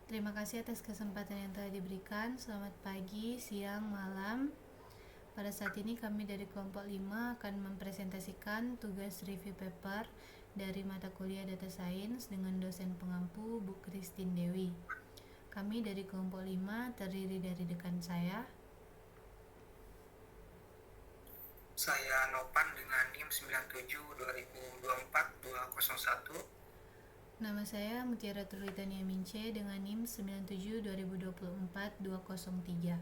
Terima kasih atas kesempatan yang telah diberikan. Selamat pagi, siang, malam. Pada saat ini kami dari kelompok 5 akan mempresentasikan tugas review paper dari mata kuliah Data Science dengan dosen pengampu Bu Christine Dewi. Kami dari kelompok 5 terdiri dari rekan Saya Nopan dengan NIM 97 2024-201. Nama saya Mutiara Turlitania Mince dengan NIM 97 2024-203.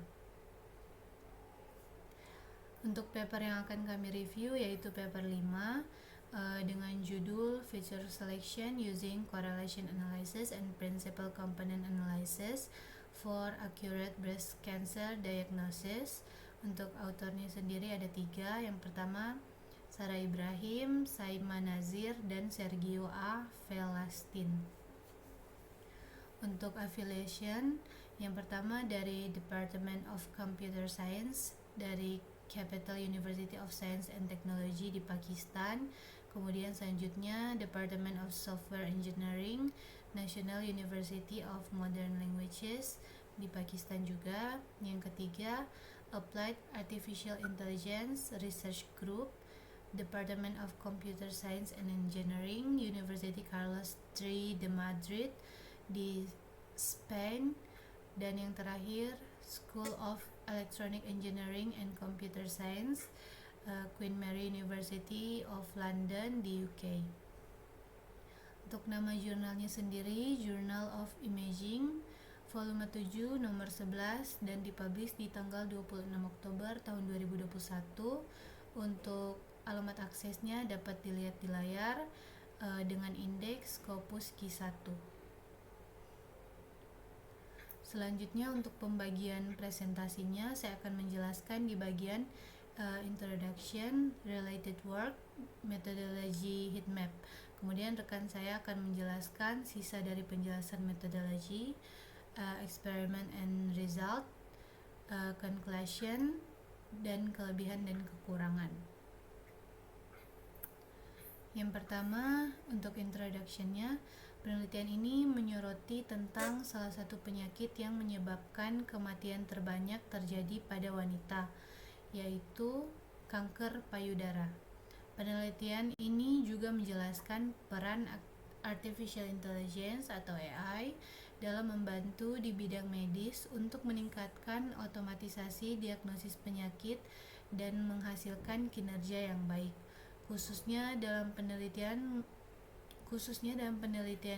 Untuk paper yang akan kami review yaitu paper 5 dengan judul Feature Selection Using Correlation Analysis and Principal Component Analysis for Accurate Breast Cancer Diagnosis. Untuk autornya sendiri ada 3. Yang pertama Sarah Ibrahim, Saima Nazir, dan Sergio A. Velastin. Untuk affiliation, yang pertama dari Department of Computer Science dari Capital University of Science and Technology di Pakistan. Kemudian selanjutnya Department of Software Engineering, National University of Modern Languages di Pakistan juga. Yang ketiga Applied Artificial Intelligence Research Group, Department of Computer Science and Engineering, University Carlos III de Madrid di Spain. Dan yang terakhir School of Electronic Engineering and Computer Science, Queen Mary University of London di UK. Untuk nama jurnalnya sendiri Journal of Imaging volume 7 nomor 11 dan dipublish di tanggal 26 Oktober tahun 2021. Untuk alamat aksesnya dapat dilihat di layar dengan indeks Scopus Q1. Selanjutnya untuk pembagian presentasinya saya akan menjelaskan di bagian Introduction, Related Work, Methodology Heatmap. Kemudian rekan saya akan menjelaskan sisa dari penjelasan metodologi, Experiment and Result, Conclusion, dan kelebihan dan kekurangan. Yang pertama, untuk introduction-nya, penelitian ini menyoroti tentang salah satu penyakit yang menyebabkan kematian terbanyak terjadi pada wanita, yaitu kanker payudara. Penelitian ini juga menjelaskan peran Artificial Intelligence atau AI dalam membantu di bidang medis untuk meningkatkan otomatisasi diagnosis penyakit dan menghasilkan kinerja yang baik. Khususnya dalam penelitian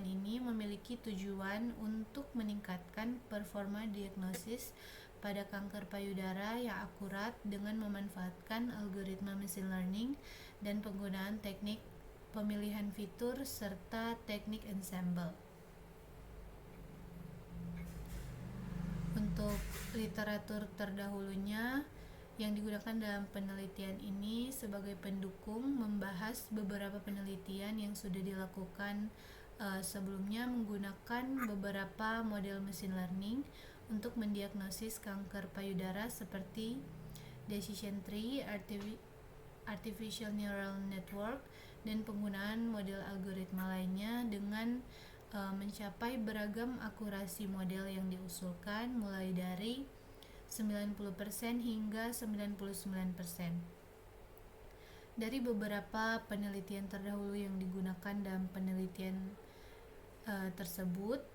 ini memiliki tujuan untuk meningkatkan performa diagnosis pada kanker payudara yang akurat dengan memanfaatkan algoritma machine learning dan penggunaan teknik pemilihan fitur serta teknik ensemble. Untuk literatur terdahulunya yang digunakan dalam penelitian ini sebagai pendukung membahas beberapa penelitian yang sudah dilakukan sebelumnya menggunakan beberapa model machine learning untuk mendiagnosis kanker payudara seperti decision tree, artificial neural network, dan penggunaan model algoritma lainnya dengan mencapai beragam akurasi model yang diusulkan mulai dari 90% hingga 99%. Dari beberapa penelitian terdahulu yang digunakan dalam penelitian tersebut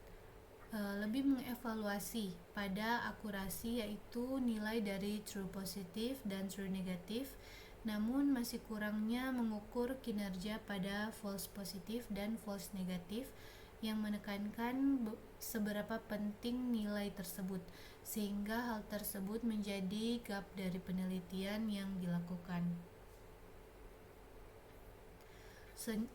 lebih mengevaluasi pada akurasi, yaitu nilai dari true positif dan true negatif, namun masih kurangnya mengukur kinerja pada false positif dan false negatif yang menekankan seberapa penting nilai tersebut, sehingga hal tersebut menjadi gap dari penelitian yang dilakukan.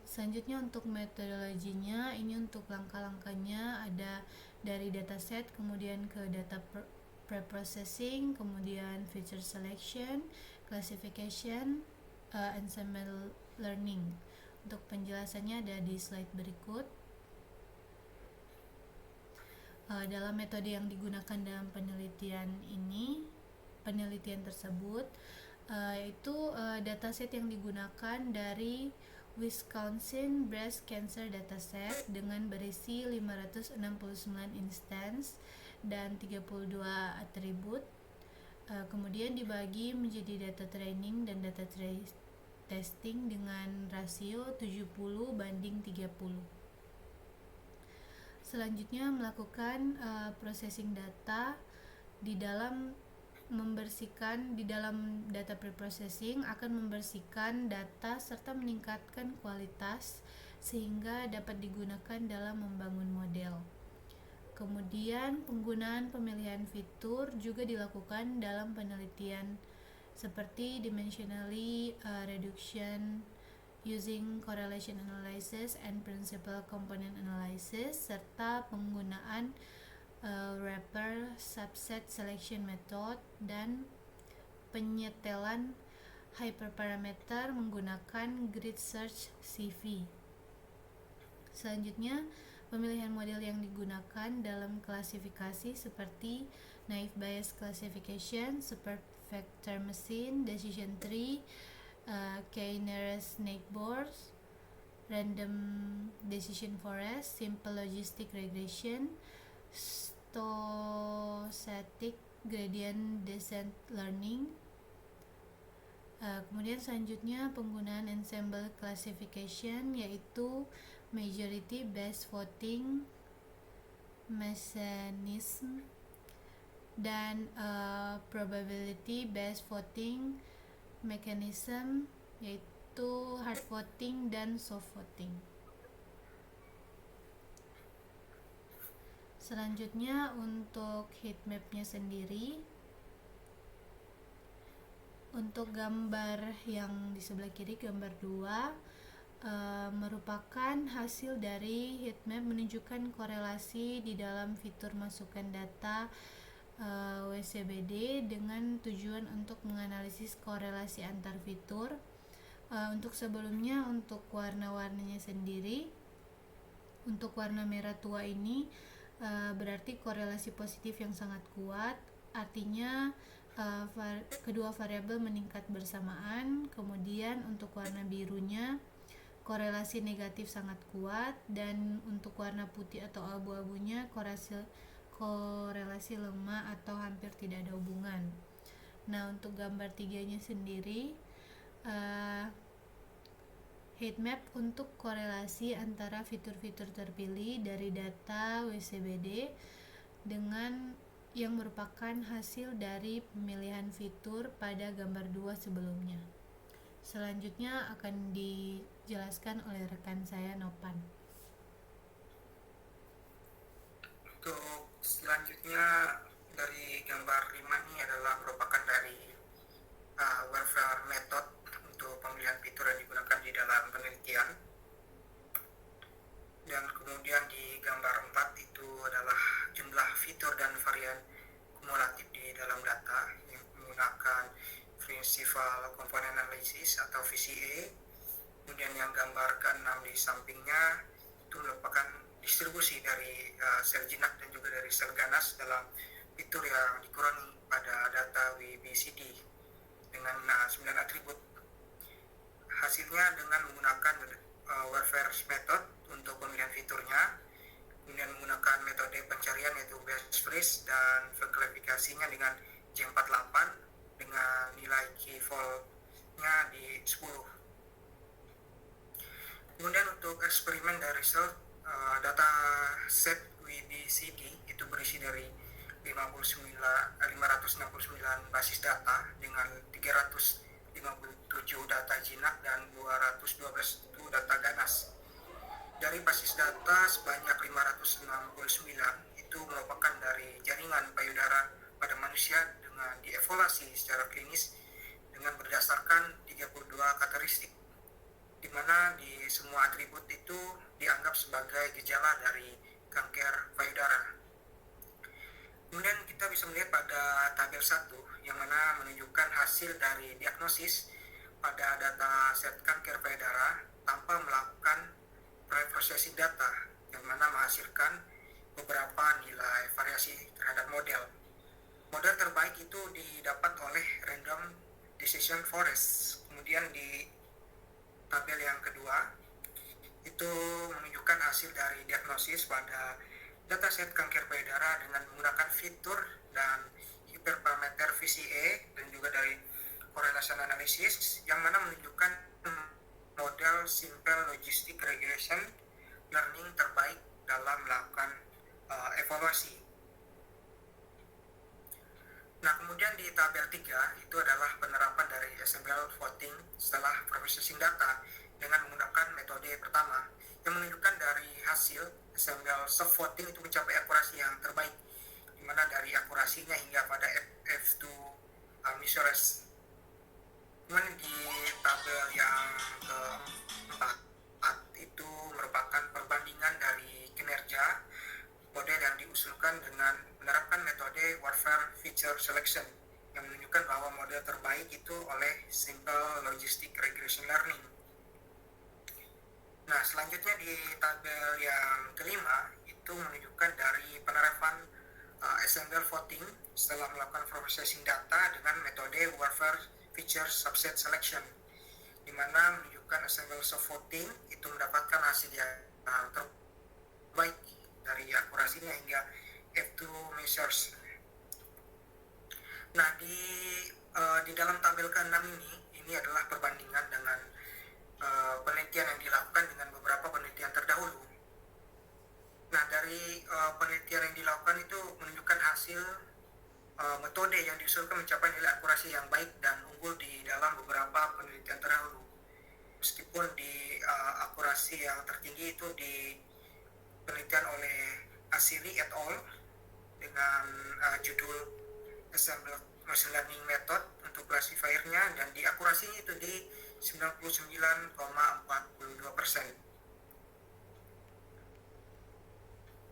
Selanjutnya untuk metodologinya, ini untuk langkah-langkahnya ada dari dataset, kemudian ke data preprocessing, kemudian feature selection, classification, ensemble learning. Untuk penjelasannya ada di slide berikut. Dalam metode yang digunakan dalam penelitian tersebut yaitu dataset yang digunakan dari Wisconsin Breast Cancer Dataset dengan berisi 569 instance dan 32 atribut. Kemudian dibagi menjadi data training dan data testing dengan rasio 70:30. Selanjutnya melakukan processing data di dalam data preprocessing akan membersihkan data serta meningkatkan kualitas sehingga dapat digunakan dalam membangun model. Kemudian penggunaan pemilihan fitur juga dilakukan dalam penelitian seperti dimensionally reduction using correlation analysis and principal component analysis serta penggunaan wrapper subset selection method dan penyetelan hyperparameter menggunakan grid search CV. Selanjutnya, pemilihan model yang digunakan dalam klasifikasi seperti naive Bayes classification, super vector machine, decision tree, k-nearest neighbors, random decision forest, simple logistic regression, stochastic gradient descent learning. Kemudian selanjutnya penggunaan ensemble classification yaitu majority based voting mechanism dan probability based voting mechanism yaitu hard voting dan soft voting. Selanjutnya untuk heatmap-nya sendiri, untuk gambar yang di sebelah kiri, gambar 2, merupakan hasil dari heatmap menunjukkan korelasi di dalam fitur masukan data WCBD dengan tujuan untuk menganalisis korelasi antar fitur. Untuk sebelumnya, untuk warna-warnanya sendiri, untuk warna merah tua ini berarti korelasi positif yang sangat kuat, artinya kedua variabel meningkat bersamaan. Kemudian untuk warna birunya korelasi negatif sangat kuat, dan untuk warna putih atau abu-abunya korelasi lemah atau hampir tidak ada hubungan. Nah, untuk gambar 3-nya sendiri, heatmap untuk korelasi antara fitur-fitur terpilih dari data WCBD dengan yang merupakan hasil dari pemilihan fitur pada gambar 2 sebelumnya. Selanjutnya akan dijelaskan oleh rekan saya, Nopan. Untuk selanjutnya dari gambar 5 ini adalah merupakan dari welfare method untuk pemilihan fitur yang digunakan di dalam penelitian. Dan kemudian di gambar 4 itu adalah jumlah fitur dan varian kumulatif di dalam data yang menggunakan principal component analysis atau VCA. Kemudian yang gambar ke-6 di sampingnya itu merupakan distribusi dari sel jinak dan juga dari sel ganas dalam fitur yang dikurangi pada data WBCD dengan 9 atribut. Hasilnya dengan menggunakan welfare method untuk pemilihan fiturnya, kemudian menggunakan metode pencarian yaitu best first dan klasifikasinya dengan J48 dengan nilai key value-nya di 10. Kemudian untuk eksperimen dari result, data set WBCD itu berisi dari 569 basis data dengan 357 data jinak dan 212 itu data ganas. Dari basis data sebanyak 569 itu merupakan dari jaringan payudara pada manusia dengan dievaluasi secara klinis dengan berdasarkan 32 karakteristik, di mana di semua atribut itu dianggap sebagai gejala dari kanker payudara. Kemudian kita bisa melihat pada tabel 1 yang mana menunjukkan hasil dari diagnosis pada data set kanker payudara tanpa melakukan preprocessing data, yang mana menghasilkan beberapa nilai variasi terhadap model. Model terbaik itu didapat oleh random decision forest. Kemudian di tabel yang kedua itu menunjukkan hasil dari diagnosis pada dataset kanker payudara dengan menggunakan fitur dan hiperparameter VCA dan juga dari correlation analysis, yang mana menunjukkan model simple logistic regression learning terbaik dalam melakukan evaluasi. Nah, kemudian di tabel 3 itu adalah penerapan dari SML voting setelah processing data dengan menggunakan metode pertama, yang menunjukkan dari hasil SML soft voting itu mencapai akurasi yang terbaik, di mana dari akurasinya hingga pada F2 measures. Kemudian di tabel yang keempat itu merupakan perbandingan dari kinerja model yang diusulkan dengan menerapkan metode warfare feature selection, yang menunjukkan bahwa model terbaik itu oleh simple logistic regression learning. Nah, selanjutnya di tabel yang kelima itu menunjukkan dari penerapan SML voting setelah melakukan processing data dengan metode warfare feature subset selection, di mana menunjukkan SML soft voting itu mendapatkan hasil yang terbaik dari akurasinya hingga F2 measures. Nah, di dalam tabel ke-6 ini adalah perbandingan dengan penelitian yang dilakukan dengan beberapa penelitian terdahulu. Nah, dari penelitian yang dilakukan itu menunjukkan hasil metode yang diusulkan mencapai nilai akurasi yang baik dan unggul di dalam beberapa penelitian terdahulu. Meskipun di akurasi yang tertinggi itu di penelitian oleh Asili et al. Dengan judul Assembled Machine Learning Method untuk classifiernya, dan di akurasinya itu di 99,42%.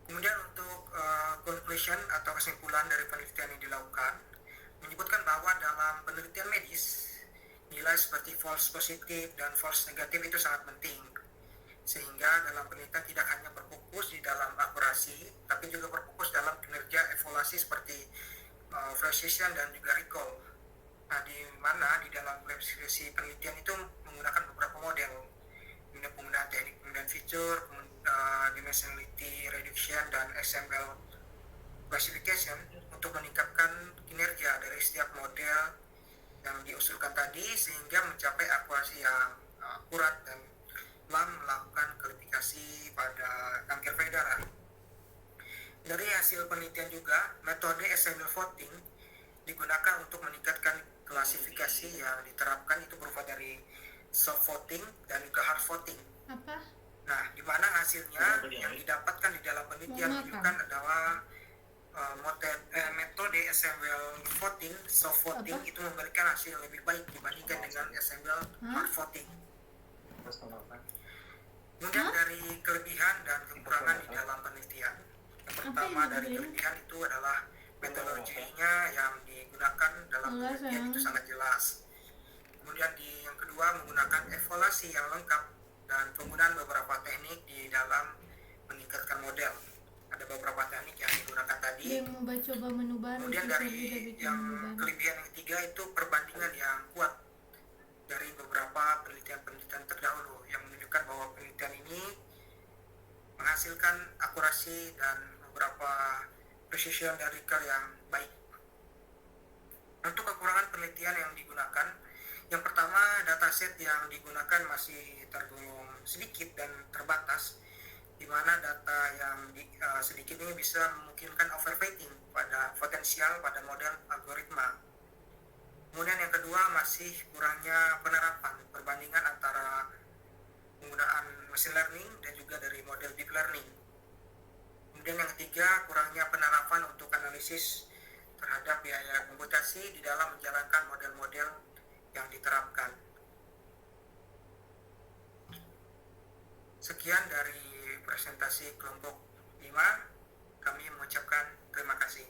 Kemudian untuk conclusion atau kesimpulan dari penelitian yang dilakukan menyebutkan bahwa dalam penelitian medis nilai seperti false positif dan false negatif itu sangat penting, sehingga dalam penelitian tidak hanya berfokus di dalam akurasi, tapi juga berfokus dalam kinerja evaluasi seperti precision dan juga recall. Nah, di mana di dalam klasifikasi penelitian itu menggunakan beberapa model, penggunaan teknik pemilihan fitur, dimensionality reduction, dan XML classification untuk meningkatkan kinerja dari setiap model yang diusulkan tadi sehingga mencapai akurasi yang akurat dan dalam melakukan klasifikasi pada kanker payudara. Dari hasil penelitian juga, metode SML voting digunakan untuk meningkatkan klasifikasi yang diterapkan itu berupa dari soft voting dan juga hard voting. Apa? Nah, di mana hasilnya yang didapatkan di dalam penelitian menunjukkan adalah metode SML voting, soft voting itu memberikan hasil lebih baik dibandingkan dengan SML hard voting. Kemudian dari kelebihan dan kekurangan di dalam penelitian, yang pertama dari kelebihan itu adalah metodologinya yang digunakan dalam penelitian itu sangat jelas. Kemudian yang kedua menggunakan evaluasi yang lengkap dan penggunaan beberapa teknik di dalam meningkatkan model. Ada beberapa teknik yang digunakan tadi. Kemudian dari yang kelebihan yang ketiga itu perbandingan yang kuat dari beberapa penelitian-penelitian terdahulu, yang menunjukkan bahwa penelitian ini menghasilkan akurasi dan beberapa precision dan recall yang baik. Untuk kekurangan penelitian yang digunakan, yang pertama dataset yang digunakan masih tergolong sedikit dan terbatas, di mana data yang sedikit ini bisa memungkinkan overfitting pada potensial pada model algoritma. Kemudian yang kedua masih kurangnya penerapan perbandingan antara penggunaan machine learning dan juga dari model deep learning. Kemudian yang ketiga kurangnya penerapan untuk analisis terhadap biaya komputasi di dalam menjalankan model-model yang diterapkan. Sekian dari presentasi kelompok 5, kami mengucapkan terima kasih.